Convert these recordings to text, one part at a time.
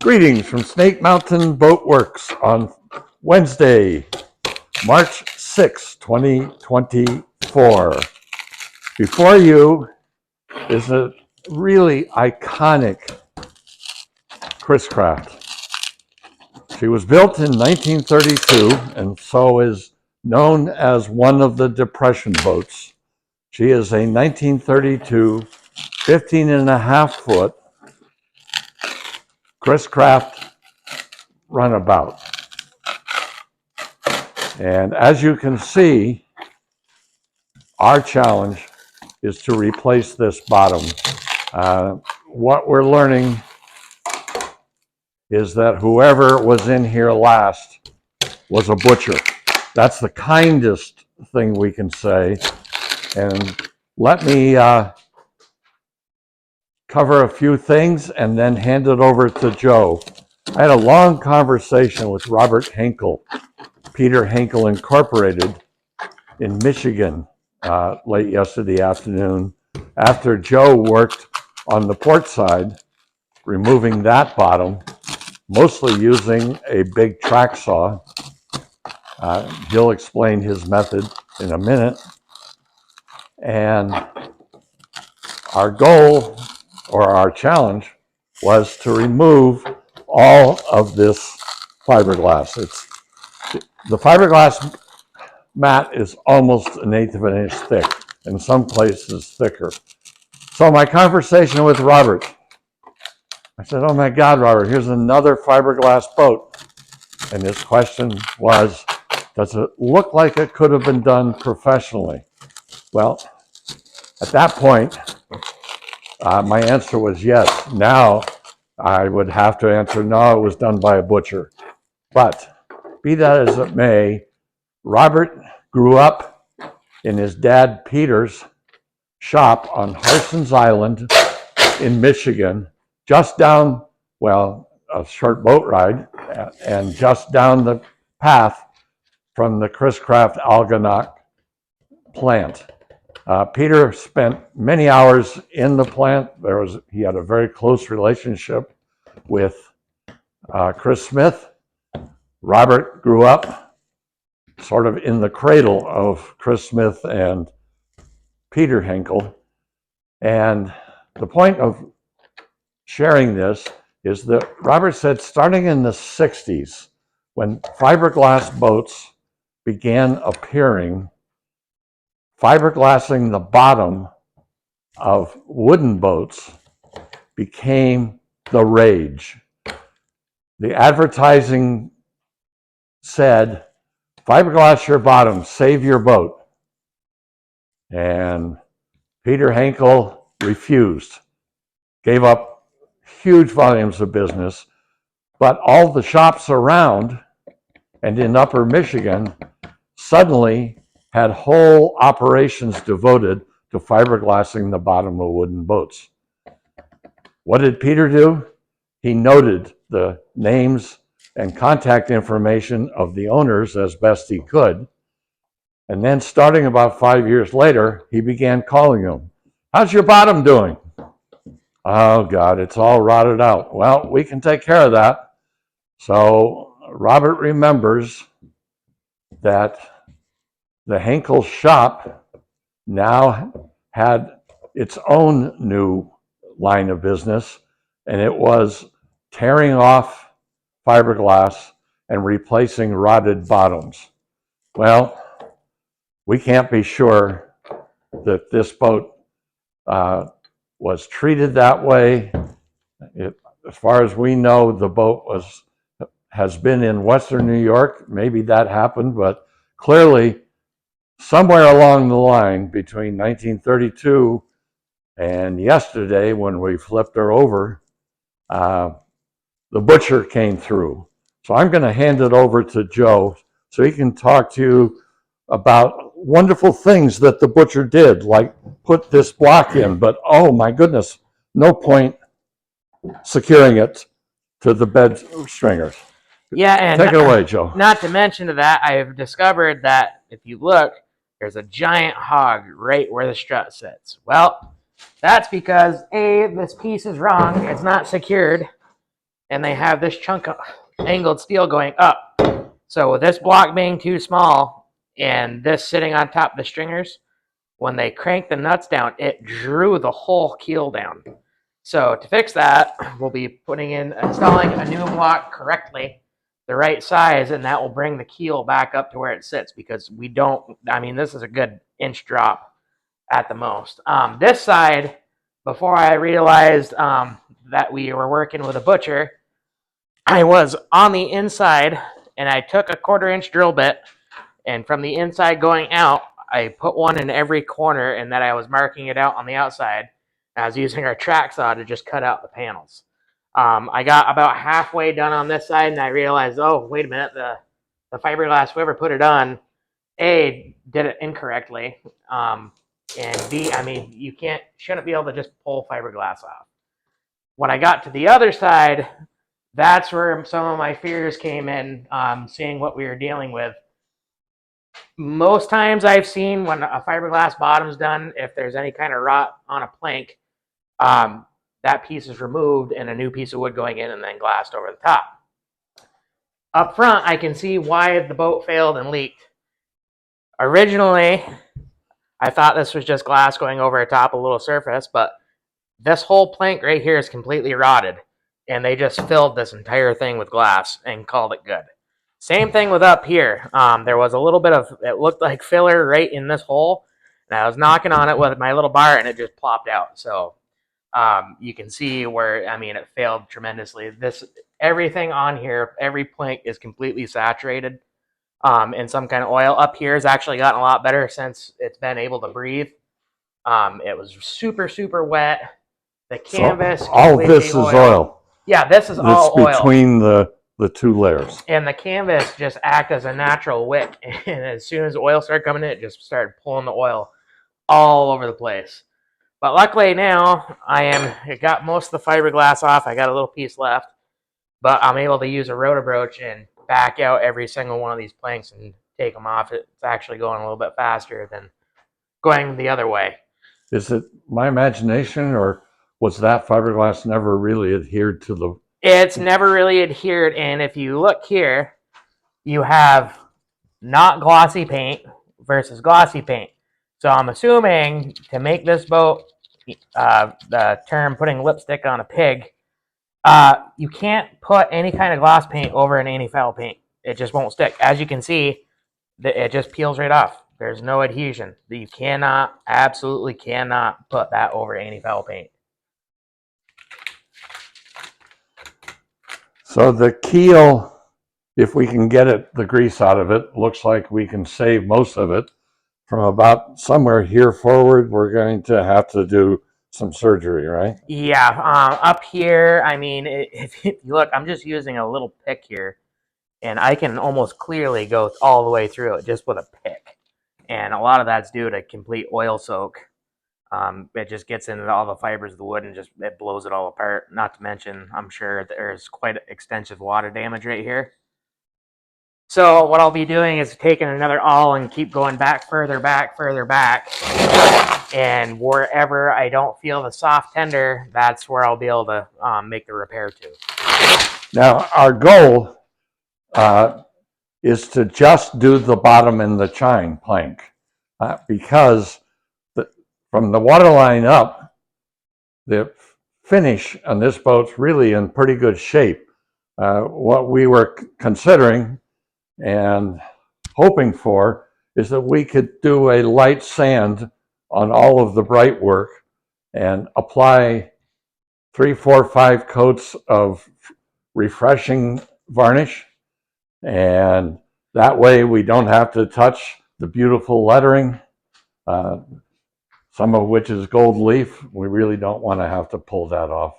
Greetings from Snake Mountain Boat Works on Wednesday, March 6, 2024. Before you is a really iconic Chrysler. She was built in 1932 and so is known as one of the Depression boats. She is a 1932 15.5-foot Chrysler Runabout. And as you can see, our challenge is to replace this bottom. What we're learning is that whoever was in here last was a butcher. That's the kindest thing we can say. And let me cover a few things and then hand it over to Joe. I had a long conversation with Robert Henkel, Peter Henkel Incorporated in Michigan late yesterday afternoon after Joe worked on the port side, removing that bottom, mostly using a big track saw. He'll explain his method in a minute. And our goal, or our challenge, was to remove all of this fiberglass. The fiberglass mat is almost 1/8 of an inch thick, in some places thicker. So my conversation with Robert, I said, oh my God, Robert, here's another fiberglass boat. And his question was, does it look like it could have been done professionally? Well, at that point, my answer was yes. Now, I would have to answer, no, it was done by a butcher. But be that as it may, Robert grew up in his dad Peter's shop on Harson's Island in Michigan, just down, well, a short boat ride, and just down the path from the Chris-Craft Algonac plant. Peter spent many hours in the plant. He had a very close relationship with Chris Smith. Robert grew up sort of in the cradle of Chris Smith and Peter Henkel. And the point of sharing this is that Robert said starting in the 60s, when fiberglass boats began appearing, fiberglassing the bottom of wooden boats became the rage. The advertising said, fiberglass your bottom, save your boat. And Peter Henkel refused, gave up huge volumes of business, but all the shops around and in Upper Michigan suddenly had whole operations devoted to fiberglassing the bottom of wooden boats. What did Peter do? He noted the names and contact information of the owners as best he could. And then starting about 5 years later, he began calling them. How's your bottom doing? Oh God, it's all rotted out. Well, we can take care of that. So Robert remembers that the Henkel shop now had its own new line of business, and it was tearing off fiberglass and replacing rotted bottoms. Well, we can't be sure that this boat was treated that way. As far as we know, the boat has been in Western New York. Maybe that happened, but clearly somewhere along the line between 1932 and yesterday, when we flipped her over, the butcher came through. So I'm going to hand it over to Joe so he can talk to you about wonderful things that the butcher did, like put this block in, but oh my goodness, no point securing it to the bed stringers. Yeah, and take it away, Joe. Not to mention to that, I've discovered that if you look, there's a giant hog right where the strut sits. Well, that's because A, this piece is wrong. It's not secured. and they have this chunk of angled steel going up. So with this block being too small and this sitting on top of the stringers, when they cranked the nuts down, it drew the whole keel down. So to fix that, we'll be installing a new block correctly, the right size, and that will bring the keel back up to where it sits, because this is a good inch drop at the most. This side, before I realized that we were working with a butcher, I was on the inside and I took a 1/4 inch drill bit, and from the inside going out, I put one in every corner, and then I was marking it out on the outside. I was using our track saw to just cut out the panels. I got about halfway done on this side, and I realized, oh, wait a minute, the fiberglass, whoever put it on, A, did it incorrectly, and B, you shouldn't be able to just pull fiberglass off. When I got to the other side, that's where some of my fears came in, seeing what we were dealing with. Most times I've seen when a fiberglass bottom's done, if there's any kind of rot on a plank, that piece is removed and a new piece of wood going in and then glassed over the top. Up front, I can see why the boat failed and leaked. Originally, I thought this was just glass going over the top a little surface, but this whole plank right here is completely rotted, and they just filled this entire thing with glass and called it good. Same thing with up here. There was a little bit of, it looked like filler right in this hole, and I was knocking on it with my little bar, and it just plopped out. So you can see where, it failed tremendously. Everything on here, every plank is completely saturated in some kind of oil. Up here has actually gotten a lot better since it's been able to breathe. It was super, super wet. The canvas, so all this is oil. Yeah, this is all oil. It's between the two layers. And the canvas just acts as a natural wick. And as soon as oil started coming in, it just started pulling the oil all over the place. But luckily now, I got most of the fiberglass off. I got a little piece left. But I'm able to use a rotobroach and back out every single one of these planks and take them off. It's actually going a little bit faster than going the other way. Is it my imagination, or was that fiberglass never really adhered to the... It's never really adhered, and if you look here, you have not glossy paint versus glossy paint. So I'm assuming to make this boat, the term putting lipstick on a pig, you can't put any kind of gloss paint over an anti-foul paint. It just won't stick. As you can see, it just peels right off. There's no adhesion. You absolutely cannot put that over anti-foul paint. So the keel, if we can get the grease out of it, looks like we can save most of it. From about somewhere here forward, we're going to have to do some surgery, right? Yeah, up here, if you look, I'm just using a little pick here, and I can almost clearly go all the way through it just with a pick. And a lot of that's due to complete oil soak. It just gets into all the fibers of the wood and it blows it all apart. Not to mention, I'm sure there's quite extensive water damage right here. So what I'll be doing is taking another awl and keep going back, further back. And wherever I don't feel the soft tender, that's where I'll be able to make the repair to. Now, our goal is to just do the bottom and the chine plank because from the waterline up, the finish on this boat's really in pretty good shape. What we were considering and hoping for is that we could do a light sand on all of the bright work and apply 3, 4, 5 coats of refreshing varnish, and that way we don't have to touch the beautiful lettering, some of which is gold leaf. We really don't want to have to pull that off.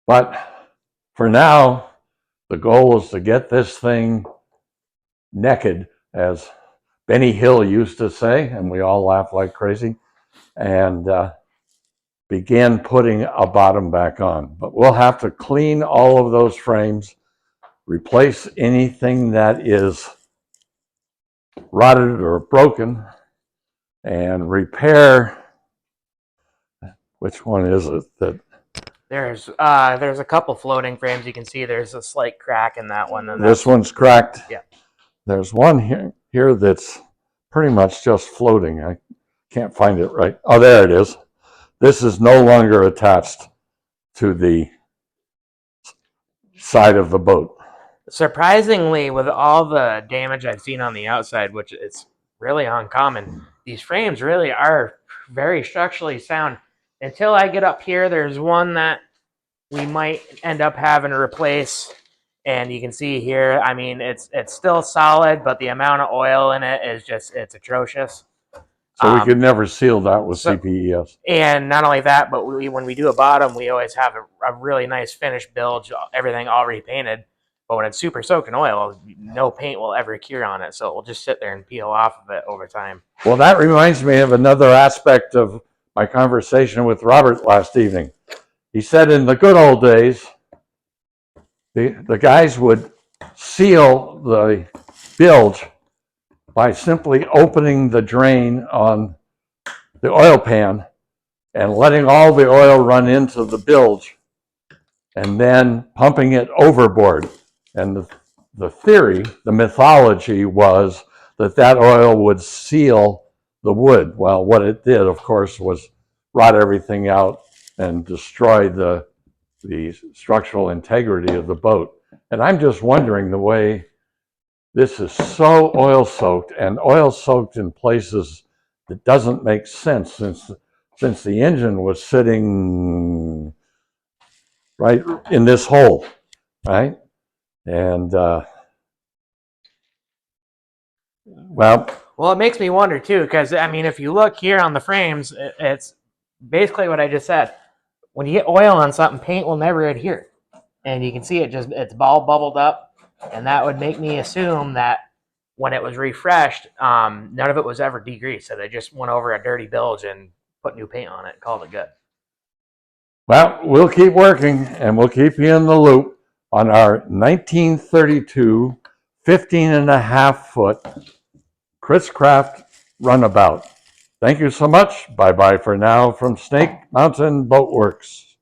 But for now, the goal is to get this thing naked, as Benny Hill used to say, and we all laugh like crazy, and begin putting a bottom back on. But we'll have to clean all of those frames, replace anything that is rotted or broken, and repair, which one is it that There's a couple floating frames. You can see there's a slight crack in that one. And This one's cracked. Yeah. There's one here that's pretty much just floating. I can't find it right. Oh, there it is. This is no longer attached to the side of the boat. Surprisingly, with all the damage I've seen on the outside, which is really uncommon, these frames really are very structurally sound. Until I get up here, there's one that we might end up having to replace. And you can see here, I mean, it's still solid, but the amount of oil in it is just, it's atrocious. So we could never seal that with CPES. And not only that, but when we do a bottom, we always have a really nice finished bilge, everything all repainted. But when it's super soaked in oil, no paint will ever cure on it. So it will just sit there and peel off of it over time. Well, that reminds me of another aspect of my conversation with Robert last evening. He said in the good old days, the guys would seal the bilge by simply opening the drain on the oil pan and letting all the oil run into the bilge and then pumping it overboard. And the theory, the mythology was that oil would seal the wood. Well, what it did, of course, was rot everything out and destroy the structural integrity of the boat. And I'm just wondering, the way this is so oil soaked, and oil soaked in places that doesn't make sense, since the engine was sitting right in this hole, right? And well, it makes me wonder too, because I mean, if you look here on the frames, it's basically what I just said. When you get oil on something, paint will never adhere, and you can see it's all bubbled up, and that would make me assume that when it was refreshed, none of it was ever degreased, so they just went over a dirty bilge and put new paint on it and called it good. Well, we'll keep working, and we'll keep you in the loop on our 1932 15.5-foot Chris-Craft Runabout. Thank you so much. Bye-bye for now from Snake Mountain Boat Works.